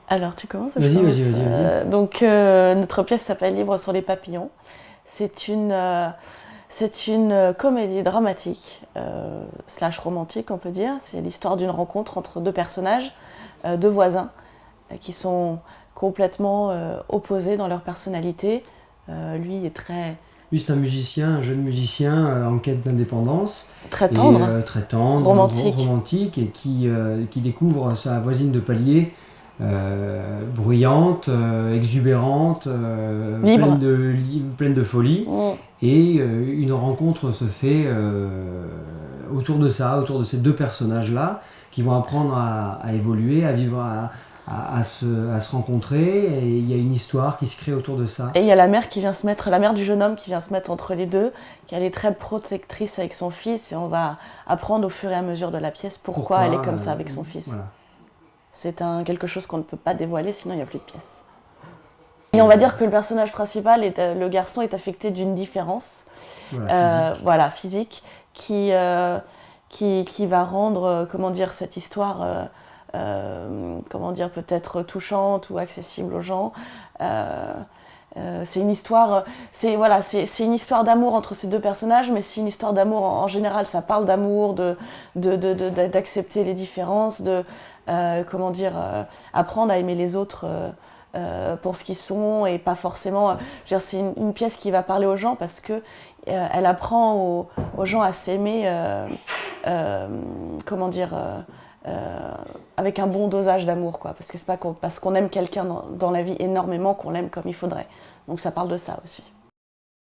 Alors, tu commences ou je Vas-y, commence vas-y, vas-y, vas-y. Donc, notre pièce s'appelle Livre sur les papillons. C'est une comédie dramatique, slash romantique, on peut dire. C'est l'histoire d'une rencontre entre deux personnages, deux voisins, qui sont complètement opposés dans leur personnalité. Lui est Lui, c'est un musicien, un jeune musicien en quête d'indépendance très et tendre, très tendre, romantique, romantique et qui découvre sa voisine de palier bruyante, exubérante, libre. pleine de folie. Mm. Et une rencontre se fait autour de ça, autour de ces deux personnages-là, qui vont apprendre à évoluer, à vivre, à se rencontrer. Et il y a une histoire qui se crée autour de ça. Et il y a la mère du jeune homme qui vient se mettre entre les deux, qui elle est très protectrice avec son fils, et on va apprendre au fur et à mesure de la pièce pourquoi elle est comme ça avec son fils. Voilà. C'est quelque chose qu'on ne peut pas dévoiler, sinon il n'y a plus de pièce. Et on va dire que le personnage principal, le garçon, est affecté d'une différence, Voilà, physique. voilà, physique, qui va rendre, comment dire, cette histoire, comment dire, peut-être touchante ou accessible aux gens. C'est une histoire, voilà, c'est une histoire d'amour entre ces deux personnages, mais c'est une histoire d'amour en général. Ça parle d'amour, d'accepter les différences, comment dire, apprendre à aimer les autres pour ce qu'ils sont et pas forcément. Je veux dire, c'est une pièce qui va parler aux gens parce que elle apprend aux gens à s'aimer, comment dire. Avec un bon dosage d'amour, quoi. Parce que c'est pas parce qu'on aime quelqu'un dans la vie énormément qu'on l'aime comme il faudrait. Donc ça parle de ça aussi.